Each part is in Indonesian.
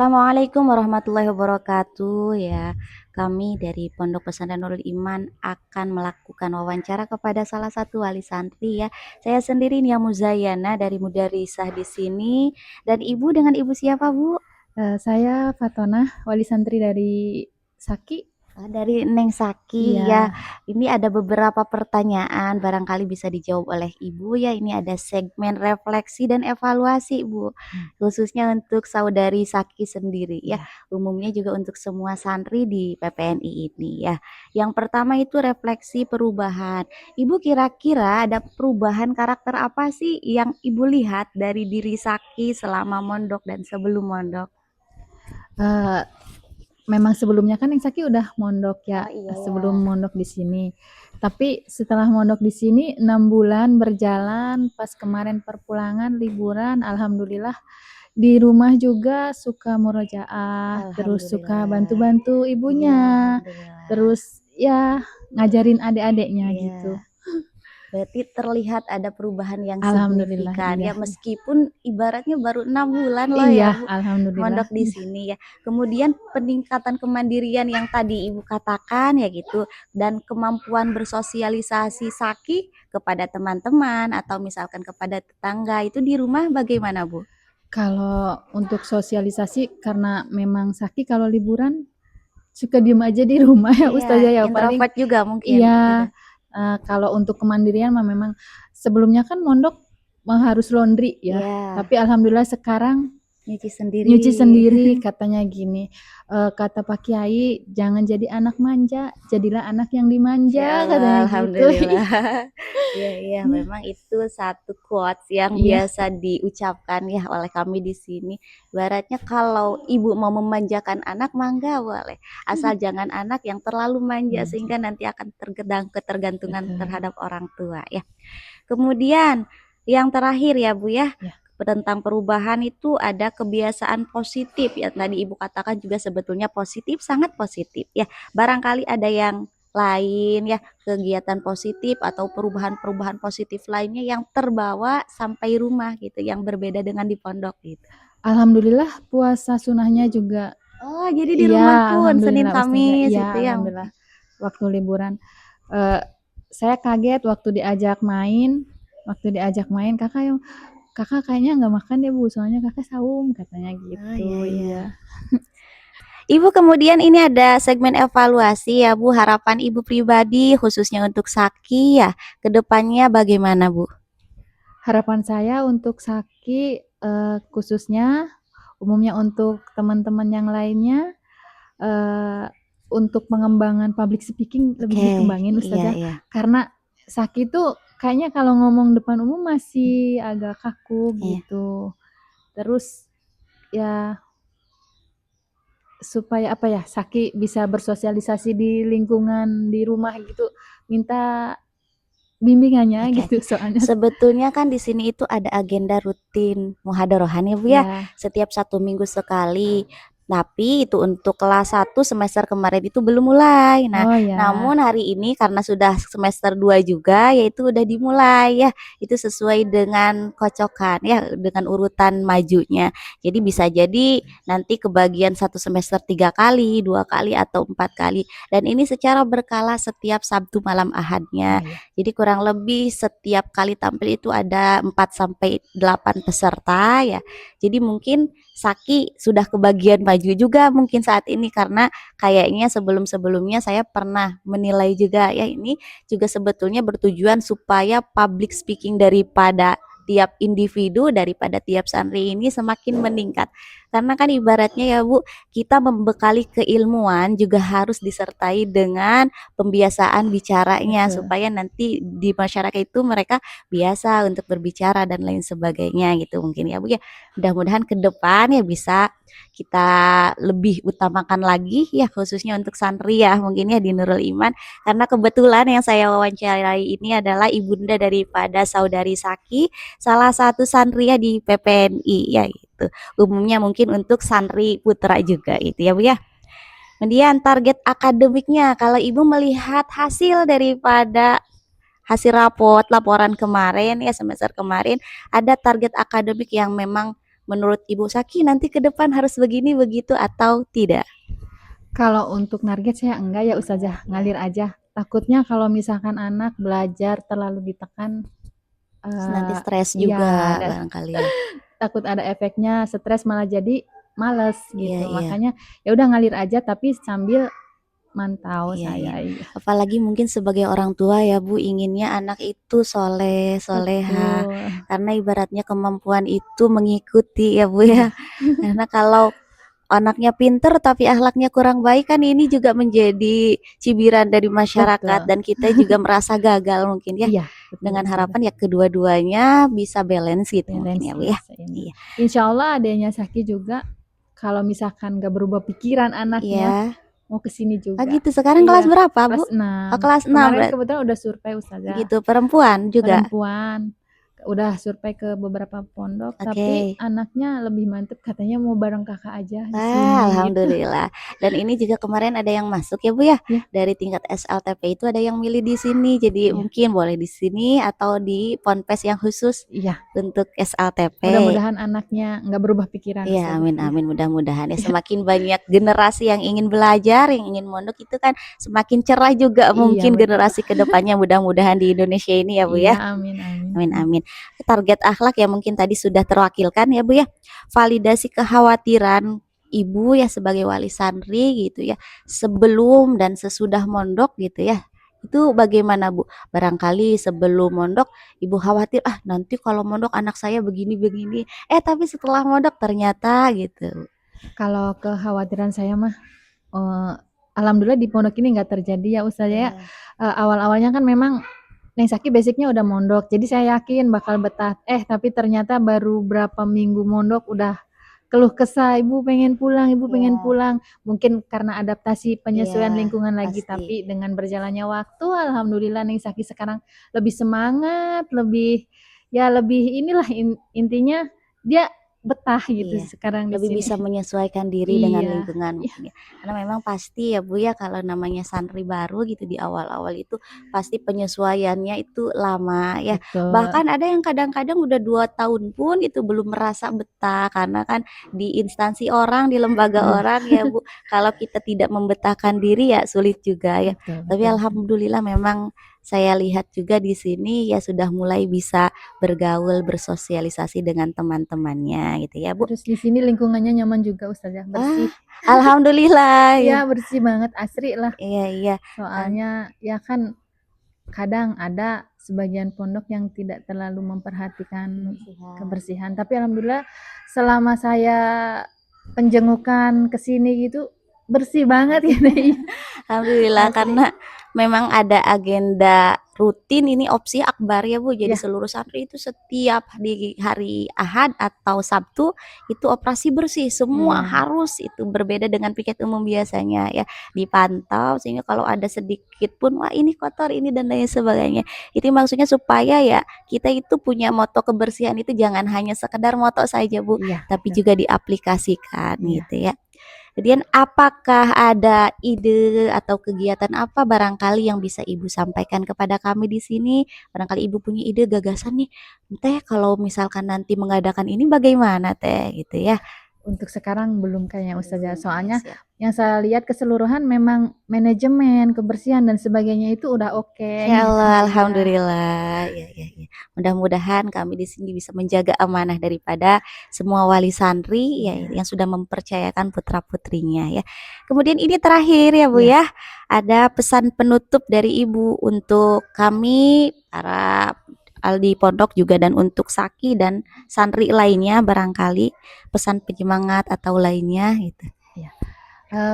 Assalamualaikum warahmatullahi wabarakatuh ya. Kami dari Pondok Pesantren Nurul Iman akan melakukan wawancara kepada salah satu wali santri ya. Saya sendiri Nia Muzayana dari Mudarisah di sini dan Ibu dengan Ibu siapa, Bu? Saya Fatonah, wali santri dari Saki. Dari Neng Saki ya. Iya, Ini ada beberapa pertanyaan barangkali bisa dijawab oleh Ibu ya. Ini ada segmen refleksi dan evaluasi, Bu. hmm, Khususnya untuk saudari Saki sendiri ya. iya. Umumnya juga untuk semua santri di PPNI ini ya. Yang pertama itu refleksi perubahan. Ibu kira-kira ada perubahan karakter apa sih yang Ibu lihat dari diri Saki selama mondok dan sebelum mondok? Eh, Memang sebelumnya kan yang Saki udah mondok Oh ya, iya ya. sebelum mondok di sini. Tapi setelah mondok di sini 6 bulan berjalan, pas kemarin perpulangan liburan, alhamdulillah di rumah juga suka murojaah, terus suka Alhamdulillah. bantu-bantu Iya, ibunya, alhamdulillah. terus ya ngajarin adik-adiknya gitu. Iya, berarti terlihat ada perubahan yang Alhamdulillah, signifikan iya. ya meskipun ibaratnya baru 6 bulan loh Iya, ya Bu alhamdulillah. mondok di sini ya. Kemudian peningkatan kemandirian yang tadi Ibu katakan ya gitu dan kemampuan bersosialisasi Saki kepada teman-teman atau misalkan kepada tetangga itu di rumah bagaimana Bu? Kalau untuk sosialisasi karena memang Saki kalau liburan suka diem aja di rumah ya Iya, Ustazah ya paling introvert juga mungkin gitu. iya, kalau untuk kemandirian mah memang sebelumnya kan mondok harus laundry ya, Iya, tapi alhamdulillah sekarang nyuci sendiri. nyuci sendiri katanya gini, kata Pak Kiai, "Jangan jadi anak manja, jadilah anak yang Ya dimanja," Allah, katanya gitu. alhamdulillah. Iya, iya, memang itu satu quotes yang Iya, biasa diucapkan ya oleh kami di sini. Ibaratnya kalau ibu mau memanjakan anak, mangga boleh. Asal jangan anak yang terlalu manja manja, sehingga nanti akan ketergantungan betul, terhadap orang tua ya. Kemudian yang terakhir ya Bu ya, ya. tentang perubahan itu ada kebiasaan positif ya tadi Ibu katakan juga sebetulnya positif sangat positif ya barangkali ada yang lain ya kegiatan positif atau perubahan-perubahan positif lainnya yang terbawa sampai rumah gitu yang berbeda dengan di pondok gitu. Alhamdulillah puasa sunahnya juga. Oh jadi di Iya, rumah pun Senin alhamdulillah Ustazah. Kamis Iya, itu ya alhamdulillah. mungkin. Waktu liburan, eh, saya kaget waktu diajak main, kakak kayaknya nggak makan deh Bu, soalnya kakak saum katanya Oh gitu. iya Iya. iya. Ibu kemudian ini ada segmen evaluasi ya Bu, harapan Ibu pribadi khususnya untuk Saki ya, ke depannya bagaimana Bu? Harapan saya untuk Saki, khususnya, umumnya untuk teman-teman yang lainnya, eh, untuk pengembangan public speaking lebih Oke, dikembangin iya Ustazah, iya. karena Saki itu kayaknya kalau ngomong depan umum masih agak kaku Iya. gitu. Terus ya supaya apa ya, Saki bisa bersosialisasi di lingkungan di rumah gitu, minta bimbingannya Oke, gitu soalnya. sebetulnya kan di sini itu ada agenda rutin muhadarahan ya Bu ya, Ya, setiap 1 minggu sekali. Tapi itu untuk kelas 1 semester kemarin itu belum mulai. Nah, oh ya, namun hari ini karena sudah semester 2 juga yaitu udah dimulai ya. Itu sesuai dengan kocokan ya, dengan urutan majunya. Jadi bisa jadi nanti kebagian satu semester 3 kali, 2 kali atau 4 kali. Dan ini secara berkala setiap Sabtu malam oh Ahadnya. ya, Jadi kurang lebih setiap kali tampil itu ada 4 sampai 8 peserta ya. Jadi mungkin Saki sudah kebagian baju juga mungkin saat ini karena kayaknya sebelum-sebelumnya saya pernah menilai juga ya ini juga sebetulnya bertujuan supaya public speaking daripada tiap individu daripada tiap santri ini semakin meningkat. Karena kan ibaratnya ya Bu, kita membekali keilmuan juga harus disertai dengan pembiasaan bicaranya betul. supaya nanti di masyarakat itu mereka biasa untuk berbicara dan lain sebagainya gitu mungkin ya Bu ya. Mudah-mudahan ke depan ya bisa kita lebih utamakan lagi ya khususnya untuk santri ya mungkin ya di Nurul Iman karena kebetulan yang saya wawancarai ini adalah ibunda daripada saudari Saki salah satu santri ya di PPNI ya gitu. Umumnya mungkin untuk santri putra juga itu ya Bu ya. Kemudian target akademiknya, kalau Ibu melihat hasil daripada hasil laporan kemarin ya semester kemarin, ada target akademik yang memang menurut Ibu Saki nanti ke depan harus begini begitu atau tidak? Kalau untuk target saya enggak ya Ustazah, ngalir aja. Takutnya kalau misalkan anak belajar terlalu ditekan, Terus nanti stres juga iya, barangkali ya. takut ada efeknya, stres malah jadi males Iya, gitu. iya. Makanya ya udah ngalir aja tapi sambil mantau Iya, iya. saya. Iya. Apalagi mungkin sebagai orang tua ya Bu, inginnya anak itu soleh, soleha. Betul. Karena ibaratnya kemampuan itu mengikuti ya Bu ya. Iya, Karena kalau anaknya pinter tapi akhlaknya kurang baik kan ini juga menjadi cibiran dari masyarakat betul. dan kita juga merasa gagal mungkin ya. Iya, betul Dengan Ustazah. harapan ya kedua-duanya bisa balance gitu mungkin Balance ya Bu ya ya. ini. Iya. Insya Allah adanya Saki juga kalau misalkan gak berubah pikiran anaknya Iya. mau ke sini Ah juga. gitu. Sekarang kelas Iya, berapa Bu? kelas Oh, 6. kelas 6 Kemarin berarti. kebetulan udah survei Ustazah. Gitu. Perempuan juga. Perempuan. Udah survei ke beberapa pondok, tapi Oke. anaknya lebih mantep katanya mau bareng kakak aja di Wah, sini gitu. alhamdulillah. Dan ini juga kemarin ada yang masuk ya Bu ya. Ya, Dari tingkat SLTP itu ada yang milih di sini. Jadi iya, mungkin boleh di sini atau di ponpes yang khusus iya. untuk SLTP. Mudah-mudahan anaknya nggak berubah pikiran Iya, Ustazah. amin Iya, amin mudah-mudahan ya iya, semakin banyak generasi yang ingin belajar, yang ingin mondok itu kan semakin cerah juga iya mungkin betul. generasi ke depannya mudah-mudahan di Indonesia ini ya Bu Iya, ya. amin, amin. Amin amin. Target akhlak ya mungkin tadi sudah terwakilkan ya Bu ya. Validasi kekhawatiran Ibu ya sebagai wali santri gitu ya. Sebelum dan sesudah mondok gitu ya. Itu bagaimana Bu? Barangkali sebelum mondok Ibu khawatir nanti kalau mondok anak saya begini-begini. Tapi setelah mondok ternyata gitu. Kalau kekhawatiran saya mah, alhamdulillah di pondok ini nggak terjadi ya Ustazah ya. Ya, Awal-awalnya kan memang Neng Saki basicnya udah mondok, jadi saya yakin bakal betah. Tapi ternyata baru berapa minggu mondok udah keluh kesah, ibu pengen ya, pulang. Mungkin karena adaptasi penyesuaian iya, lingkungan lagi, pasti. tapi dengan berjalannya waktu, alhamdulillah Neng Saki sekarang lebih semangat, lebih ya lebih inilah intinya dia betah gitu Iya, sekarang di lebih sini. bisa menyesuaikan diri dengan Iya, lingkungan iya, mungkin ya. Karena memang pasti ya Bu ya kalau namanya santri baru gitu di awal-awal itu pasti penyesuaiannya itu lama ya. betul. Bahkan ada yang kadang-kadang udah 2 tahun pun itu belum merasa betah karena kan di instansi orang, di lembaga Iya, orang ya Bu. Kalau kita tidak membetahkan diri ya sulit juga ya. betul, Tapi betul. alhamdulillah memang saya lihat juga di sini ya sudah mulai bisa bergaul, bersosialisasi dengan teman-temannya gitu ya Bu. Terus di sini lingkungannya nyaman juga Ustazah, Ah, bersih. alhamdulillah Iya, ya. bersih banget, asri lah. Iya iya. Kan Soalnya ya kan kadang ada sebagian pondok yang tidak terlalu memperhatikan kebersihan. kebersihan. Tapi alhamdulillah selama saya penjengukan ke sini gitu bersih banget gitu. Alhamdulillah Asri. karena memang ada agenda rutin ini opsi akbar ya Bu. Jadi Ya, seluruh santri itu setiap di hari Ahad atau Sabtu itu operasi bersih. Semua iya. harus itu berbeda dengan piket umum biasanya ya. Dipantau sehingga kalau ada sedikit pun wah ini kotor ini dan lain sebagainya. Itu maksudnya supaya ya kita itu punya moto kebersihan itu jangan hanya sekedar moto saja Bu, Iya, tapi betul. juga diaplikasikan Iya. gitu ya. Kemudian apakah ada ide atau kegiatan apa barangkali yang bisa Ibu sampaikan kepada kami di sini? Barangkali Ibu punya ide gagasan nih, Teh kalau misalkan nanti mengadakan ini bagaimana Teh gitu ya? Untuk sekarang belum kayaknya Ustazah. Belum ya Soalnya siap. yang saya lihat keseluruhan memang manajemen, kebersihan dan sebagainya itu udah oke Ya gitu. Allah, Iya. alhamdulillah. Ya, ya, ya. Mudah-mudahan kami di sini bisa menjaga amanah daripada semua wali santri ya Iya. yang sudah mempercayakan putra-putrinya ya. Kemudian ini terakhir ya Bu Iya. ya. Ada pesan penutup dari Ibu untuk kami para Aldi Pondok juga dan untuk Saki dan santri lainnya barangkali pesan penyemangat atau lainnya gitu. Iya.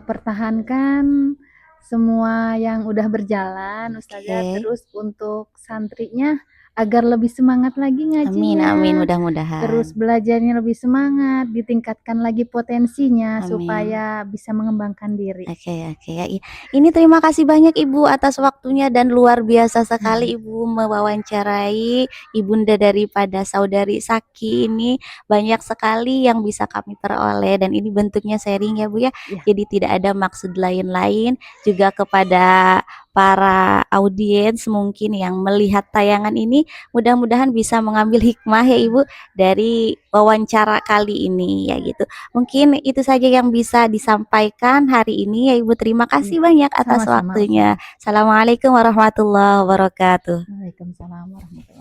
Pertahankan semua yang udah berjalan Ustazah, Oke. terus untuk santrinya agar lebih semangat lagi Amin amin ngajinya, mudah-mudahan. terus belajarnya lebih semangat, ditingkatkan lagi potensinya Amin. supaya bisa mengembangkan diri. Oke oke ya. Ini terima kasih banyak Ibu atas waktunya dan luar biasa sekali Ibu mewawancarai ibunda daripada saudari Saki ini banyak sekali yang bisa kami peroleh dan ini bentuknya sharing ya Bu ya. Iya. Jadi tidak ada maksud lain-lain juga kepada para audiens mungkin yang melihat tayangan ini mudah-mudahan bisa mengambil hikmah ya Ibu dari wawancara kali ini ya gitu. Mungkin itu saja yang bisa disampaikan hari ini ya Ibu. Terima Iya, kasih banyak atas sama-sama. waktunya. Assalamualaikum warahmatullahi wabarakatuh. Waalaikumsalam warahmatullahi